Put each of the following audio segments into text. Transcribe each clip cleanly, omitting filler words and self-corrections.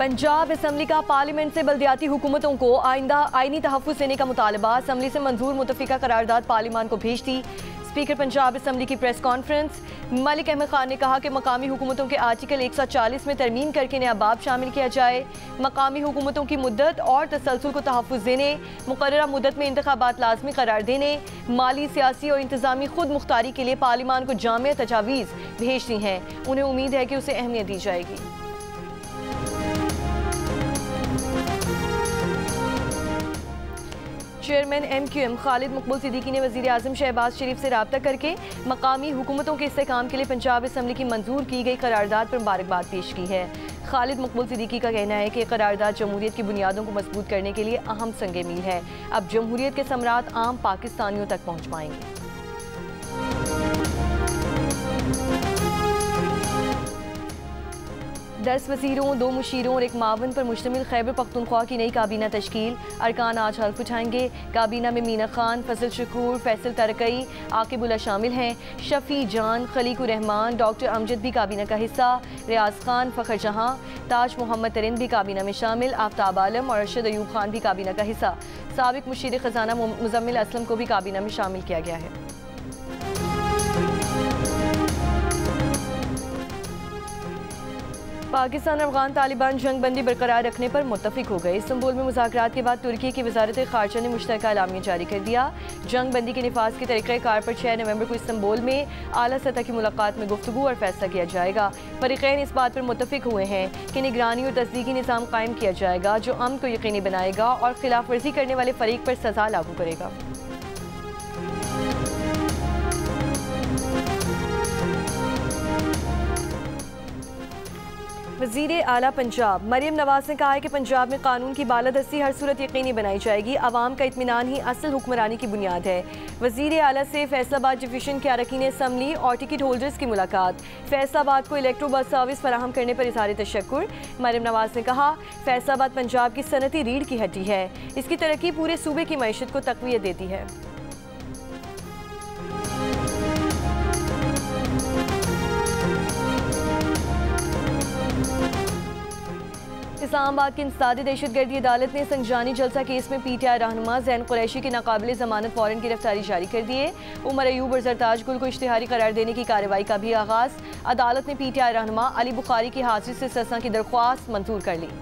Punjab assembly का parliament से बल्दियाती हुकूमतों को आइंदा आईनी तहफ़्फ़ुज़ देने का मुतालबा। असम्बली से मंजूर मुतफ़िका करारदाद पार्लियामान को भेज दी। स्पीकर पंजाब असम्बली की प्रेस कॉन्फ्रेंस। मलिक अहमद खान ने कहा कि मकामी हुकूमतों के आर्टिकल 140 में तरमीम करके नया बाब शामिल किया जाए। मकामी हुकूमतों की मुद्दत और तसलसल को तहफ़्फ़ुज़ देने, मुकर्ररा मुद्दत में इंतखाबात लाज़मी करार देने, माली, सियासी और इंतज़ामी खुद मुख्तारी के लिए पार्लियामान को जामिया तजावीज़ भेज दी हैं। उन्हें उम्मीद है कि उसे अहमियत दी जाएगी। चेयरमैन MQM खालिद मकबूल सिद्दीकी ने वज़ीर आज़म शहबाज शरीफ से रब्ता करके मकामी हुकूमतों के इस्तेहकाम के लिए पंजाब असम्बली की मंजूर की गई करारदाद पर मुबारकबाद पेश की है। खालिद मकबूल सिद्दीकी का कहना है कि करारदाद जमहूरियत की बुनियादों को मजबूत करने के लिए अहम संगे मील है। अब जमहूरियत के समरात आम पाकिस्तानियों तक पहुँच पाएंगे। 10 वज़ीरों, 2 मुशीरों और 1 मावन पर मुश्तमिल खैबर पख्तूनख्वा की नई काबीना तश्कील। अरकान आज हल्फ उठाएंगे। काबीना में मीना खान, फजल शकूर, फैसल तरकई, आकिबुल्ला शामिल हैं। शफी जान, खलीकुर रहमान, डॉक्टर अमजद भी काबीना का हिस्सा। रियाज खान, फ़खर जहां, ताज मोहम्मद तरिन भी काबीना में शामिल। आफ्ताब आलम और अरशद अयूब खान भी काबीना का हिस्सा। साबिक मुशीर ख़जाना मुज़म्मिल असलम को भी काबीना में शामिल किया गया है। पाकिस्तान और अफगान तालिबान जंग बंदी बरकरार रखने पर मुत्तफिक हो गए। इस्तांबुल में मुज़ाकरात के बाद तुर्की की वज़ारत ख़ारजा ने मुश्तरका एलामिया जारी कर दिया। जंग बंदी के निफाज के तरीक़ाकार पर 6 नवंबर को इस्तांबुल में आला सतह की मुलाकात में गुफ्तगू और फैसला किया जाएगा। फ़रीक़ैन इस बात पर मुत्तफिक हुए हैं कि निगरानी और तस्दीकी निज़ाम कायम किया जाएगा जो अमन को यकीनी बनाएगा और खिलाफ वर्जी करने वाले फ़रीक पर सज़ा लागू करेगा। वज़ीर आला पंजाब मरियम नवाज ने कहा है कि पंजाब में कानून की बालादस्ती हर सूरत यकीनी बनाई जाएगी। आवाम का इत्मीनान ही असल हुक्मरानी की बुनियाद है। वज़ीर आला से फैसलाबाद डिवीज़न के अरकान असम्बली और टिकट होल्डर्स की मुलाकात। फैसलाबाद को इलेक्ट्रो बस सर्विस फराहम करने पर इज़हार तशक्कुर। मरियम नवाज ने कहा फैसलाबाद पंजाब की सनती रीढ़ की हड्डी है। इसकी तरक्की पूरे सूबे की मईशत को तक़वियत देती है। इस्लामाबाद की इंसदादी दहशतगर्दी अदालत ने संजानी जलसा केस में PTI रहनुमा ज़ैन कुरैशी की नाकाबिले ज़मानत वारंट गिरफ्तारी जारी कर दी है। उमर अयूब और जरताज गुल को इश्तिहारी करार देने की कार्रवाई का भी आगाज़। अदालत ने PTI रहनुमा अली बुखारी की हाजिरी से सजा की दरख्वास्त मंजूर कर ली।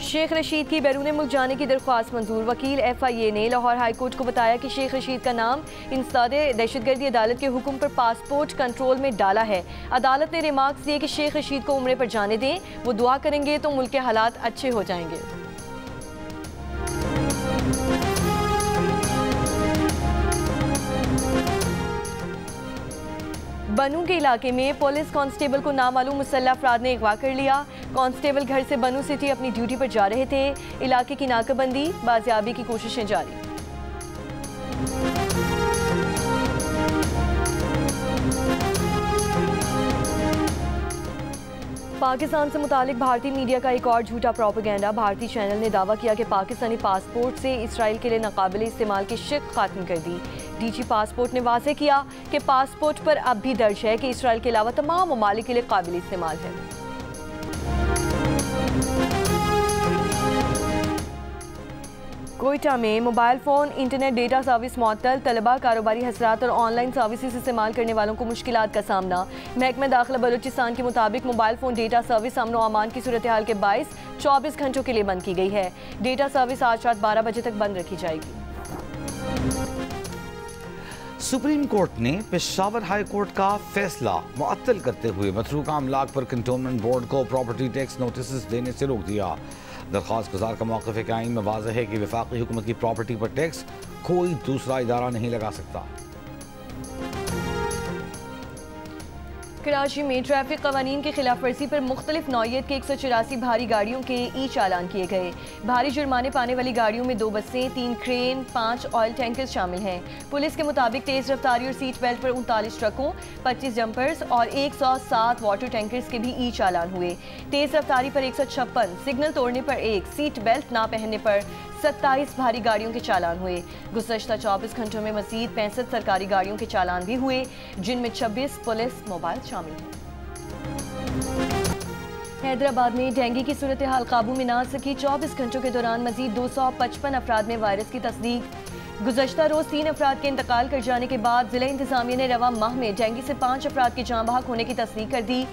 शेख रशीद की बैरून मुल्क जाने की दरख्वास्त मंजूर। वकील FIA ने लाहौर हाई कोर्ट को बताया कि शेख रशीद का नाम इंसदादे दहशतगर्दी अदालत के हुक्म पर पासपोर्ट कंट्रोल में डाला है। अदालत ने रिमार्क्स दिए कि शेख रशीद को उम्रे पर जाने दें, वो दुआ करेंगे तो मुल्क के हालात अच्छे हो जाएंगे। बनू के इलाके में पुलिस कांस्टेबल को नामालूम मुसल्लह अफराद ने अगवा कर लिया। कांस्टेबल घर से बनू सिटी अपनी ड्यूटी पर जा रहे थे। इलाके की नाकाबंदी, बाजियाबी की कोशिशें जारी। पाकिस्तान से मुतालिक भारतीय मीडिया का एक और झूठा प्रोपेगेंडा। भारतीय चैनल ने दावा किया कि पाकिस्तानी पासपोर्ट से इसराइल के लिए नाकाबिले इस्तेमाल की शिक खात्म कर दी। DG पासपोर्ट ने वाज़ेह किया कि पासपोर्ट पर अब भी दर्ज है कि इसराइल के अलावा तमाम ममालिक के लिए काबिल इस्तेमाल है। कोयटा में mobile phone internet data service मुअत्तल। तलबा, कारोबारी हसरात और ऑनलाइन सर्विसेज इस्तेमाल करने वालों को मुश्किलात का सामना। महकमा दाखिला बलूचिस्तान के मुताबिक मोबाइल फ़ोन डेटा सर्विस अमन व अमान की सूरत हाल के बायस 24 घंटों के लिए बंद की गई है। डेटा सर्विस आज रात 12 बजे तक बंद रखी जाएगी। सुप्रीम कोर्ट ने पेशावर हाई कोर्ट का फैसला मुअत्तल करते हुए मतरूका अमलाक पर कंटोनमेंट बोर्ड को प्रॉपर्टी टैक्स नोटिस देने से रोक दिया। दरख्वास्त गुजार का मौक़िफ़ है कि आइन में वाज़ेह है कि वफाकी हुकूमत की प्रॉपर्टी पर टैक्स कोई दूसरा इदारा नहीं लगा सकता। कराची में ट्रैफिक कवानीन की खिलाफ वर्जी पर मुख्तलिफ नौइयत के 184 भारी गाड़ियों के चालान किए गए। भारी जुर्माने पाने वाली गाड़ियों में 2 बसें, 3 क्रेन, 5 ऑयल टैंकर्स शामिल हैं। पुलिस के मुताबिक तेज रफ्तारी और सीट बेल्ट पर 39 ट्रकों, 25 जंपर्स और 107 वाटर टैंकर्स के भी चालान हुए। तेज रफ्तारी पर 156, सिग्नल तोड़ने पर 1, सीट बेल्ट ना पहनने पर 27 भारी गाड़ियों के चालान हुए। गुज़श्ता 24 घंटों में मज़ीद 65 सरकारी गाड़ियों के चालान भी हुए, जिनमें 26 पुलिस मोबाइल शामिल हैं। हैदराबाद में डेंगू की सूरत हाल काबू में ना सकी। 24 घंटों के दौरान मजीद 255 अफराद में वायरस की तस्दीक। गुज़श्ता रोज 3 अफराद के इंतकाल कर जाने के बाद जिला इंतजामिया ने रवा माह में डेंगू से 5 अफराद की जान बहक होने की तस्दीक कर दी।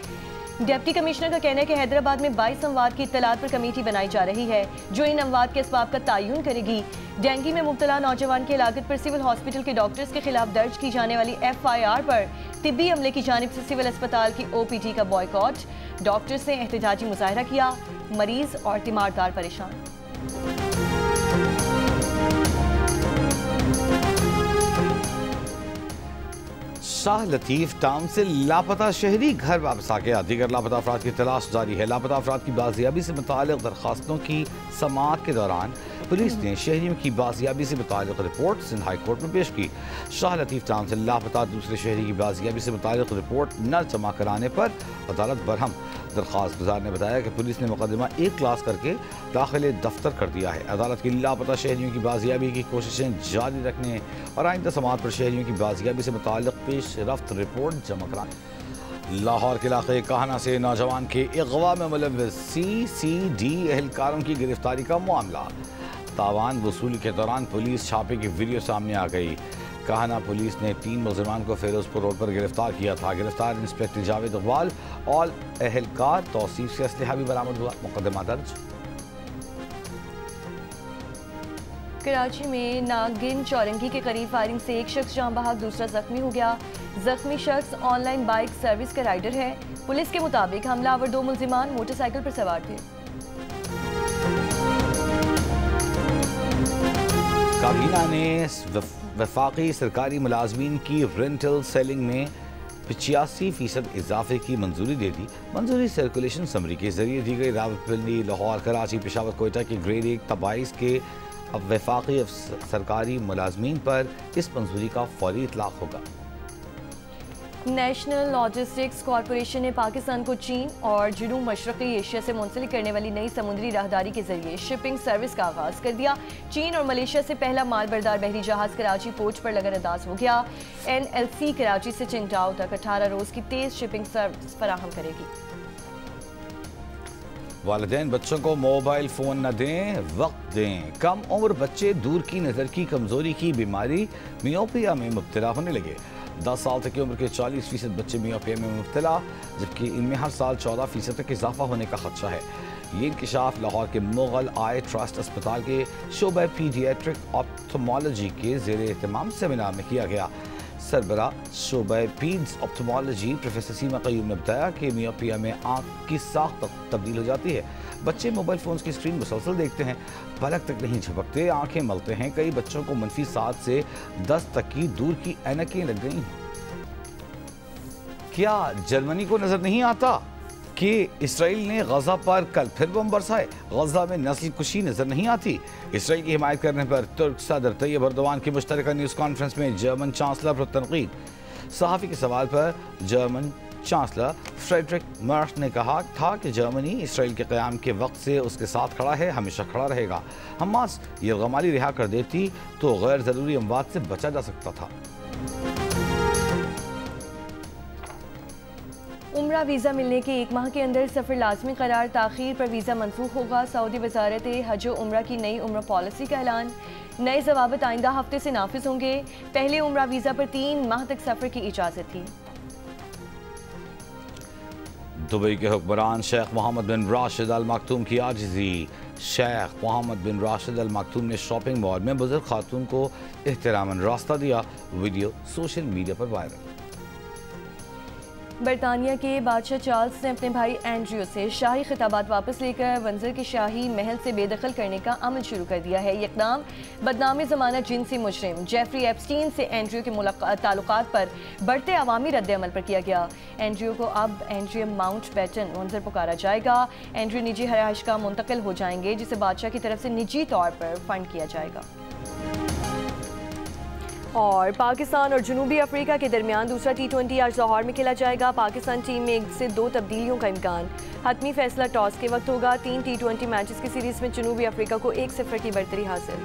डिप्टी कमिश्नर का कहना है कि हैदराबाद में 22 अमवात की इत्तलात पर कमेटी बनाई जा रही है, जो इन अमवात के असबाब का तयन करेगी। डेंगू में मुब्तला नौजवान की हलाकत पर सिविल हॉस्पिटल के डॉक्टर्स के खिलाफ दर्ज की जाने वाली FIR पर तिब्बी अमले की जानिब से सिविल अस्पताल की OPD का बॉयकॉट। डॉक्टर्स ने एहतजाजी मुजाहरा किया। मरीज और तीमारदार परेशान। शाह लतीफ टाउन से लापता शहरी घर वापस आ गया। दीगर लापता अफराद की तलाश जारी है। लापता अफराद की बाजियाबी से मुताल्लिक़ दरखास्तों की समाअत के दौरान पुलिस ने शहरियों की बाजियाबी से मुताल्लिक़ रिपोर्ट सिंध हाई कोर्ट में पेश की। शाह लतीफ टाउन से लापता दूसरे शहरी की बाजियाबी से मुताल्लिक़ रिपोर्ट न जमा कराने पर अदालत बरहम। दरखास्त गुजार ने बताया कि पुलिस ने मुकदमा 1 क्लास करके दाखिले दफ्तर कर दिया है। अदालत की लापता शहरियों की बाजियाबी की कोशिशें जारी रखने और आइंदा समाअत पर शहरियों की बाजियाबी से मुताल्लिक़ पेश रफ्त रिपोर्ट जमा कराने। लाहौर के इलाके काहना से नौजवान के अगवा में मुलव्विस CCD एहलकारों की गिरफ्तारी का मामला। तावान वसूली के दौरान पुलिस छापे की वीडियो सामने आ गई। काहना पुलिस ने 3 मुलजमान को फिरोजपुर रोड पर गिरफ्तार किया था। गिरफ्तार इंस्पेक्टर जावेद इकबाल और एहलकार तौसीफ से असलहा भी बरामद हुआ। मुकदमा दर्ज। कराची में नागिन चौरंगी के करीब फायरिंग से एक शख्स जान बहक, दूसरा जख्मी हो गया। जख्मी शख्स ऑनलाइन बाइक सर्विस का राइडर है। पुलिस के मुताबिक हमलावर 2 मुलजिमान मोटरसाइकिल पर सवार थे। काबीना ने वफाकी सरकारी मुलाजमीन की रेंटल सेलिंग में 85% इजाफे की मंजूरी दे दी। मंजूरी सर्कुलेशन समरी के जरिए दी गई। रावलपिंडी, लाहौर, कराची, पेशावर, कोयटा के ग्रेड 1 तबाइस के अब वफाकी सरकारी मुलाजमीन पर इस मंजूरी का फौरी इतलाक होगा। नेशनल लॉजिस्टिक्स कॉरपोरेशन ने पाकिस्तान को चीन और जनूब मशरक़ी एशिया से मुंसलिक करने वाली नई समुद्री राहदारी के जरिए शिपिंग सर्विस का आगाज़ कर दिया। चीन और मलेशिया से पहला मालबरदार बहरी जहाज कराची पोर्ट पर लगरअंदाज हो गया। NLC कराची से चिंगटाओ तक 18 रोज़ की तेज़ शिपिंग सर्विस फराहम करेगी। वालिदैन बच्चों को मोबाइल फ़ोन न दें, वक्त दें। कम उम्र बच्चे दूर की नज़र की कमज़ोरी की बीमारी मियोपिया में मुब्तला होने लगे। 10 साल तक की उम्र के 40% बच्चे मियोपिया में मुब्तला, जबकि इनमें हर साल 14% तक इजाफा होने का खदशा है। ये इंकशाफ लाहौर के मुगल आई ट्रस्ट अस्पताल के शोबा पीडियाट्रिक ऑप्थोमोलॉजी के ज़ेर एहतमाम सेमिनार में किया गया। सरबरा शोबा पीड्स ऑप्थोमोलॉजी प्रोफेसर सीमा कयूम ने बताया कि मियोपिया में आँख की साख तब्दील हो जाती है। बच्चे मोबाइल फ़ोन्स की स्क्रीन मुसलसल देखते हैं, पलक तक नहीं झपकते, आंखें मलते हैं। कई बच्चों को मनफी 7 से 10 तक की दूर की ऐनकें लग गई हैं। क्या जर्मनी को नजर नहीं आता कि इसराइल ने गजा पर कल फिर बम बरसाए? गजा में नस्ल कुशी नजर नहीं आती। इसराइल की हिमायत करने पर तुर्क सदर तैयब एर्दोगान की मुश्तरका न्यूज़ कॉन्फ्रेंस में जर्मन चांसलर पर तनकीद। सहाफ़ी के सवाल पर जर्मन चांसलर फ्रेडरिक मर्श ने कहा था कि जर्मनी इसराइल के क़याम के वक्त से उसके साथ खड़ा है, हमेशा खड़ा रहेगा। हमास यरगमाली रिहा कर देती तो गैर ज़रूरी अमवात से बचा जा सकता था। उम्रा वीज़ा मिलने के 1 माह के अंदर सफ़र लाजमी करार, ताख़ीर पर वीज़ा मनसूख होगा। सऊदी वज़ारत हज व उम्रा की नई उम्रा पॉलिसी का ऐलान। नए ज़वाबित आइंदा हफ्ते से नाफिज होंगे। पहले उम्रा वीज़ा पर 3 माह तक सफ़र की इजाज़त थी। दुबई के हुक्मरान शेख मोहम्मद बिन राशिद अल मखतूम की आजिज़ी। शेख मोहम्मद बिन राशिद अल मखतूम ने शॉपिंग मॉल में बुजुर्ग खातून को एहतरामन रास्ता दिया। वीडियो सोशल मीडिया पर वायरल। बरतानिया के बादशाह चार्ल्स ने अपने भाई एंड्रयू से शाही खिताबात वापस लेकर विंडसर के शाही महल से बेदखल करने का अमल शुरू कर दिया है। ये इक़दाम बदनामी ज़मानत जिनसी मुजरिम जेफरी एप्स्टीन से एंड्रयू के ताल्लुकात पर बढ़ते अवामी रद्द-ए-अमल पर किया गया। एंड्रयू को अब एंड्रयू माउंटबेटन विंडसर पुकारा जाएगा। एंड्रयू निजी रिहाइश का मुंतकिल हो जाएंगे, जिसे बादशाह की तरफ से निजी तौर पर फंड किया जाएगा। और पाकिस्तान और जनूबी अफ्रीका के दरमियान दूसरा T20 आज लाहौर में खेला जाएगा। पाकिस्तान टीम में 1 से 2 तब्दीलियों का इम्कान। हतमी फैसला टॉस के वक्त होगा। 3 T20 मैचेस की सीरीज में जनूबी अफ्रीका को 1-0 की बढ़तरी हासिल।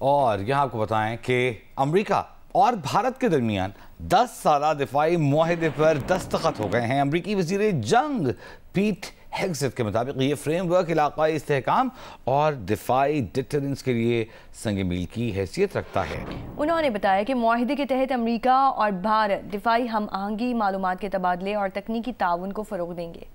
और यहाँ आपको बताएं कि अमेरिका और भारत के दरमियान 10 साला दिफाई मुआहदे पर दस्तखत हो गए हैं। अमरीकी वजीर जंग पीट हेग्सेथ के मुताबिक ये फ्रेमवर्क इलाकाई इस्तेहकाम और दिफाई डिटरेंस के लिए संग मील की हैसियत रखता है। उन्होंने बताया कि मुआहदे के तहत अमरीका और भारत दिफाई हम आहंगी, मालूमात के तबादले और तकनीकी ताउन को फ़रोग़ देंगे।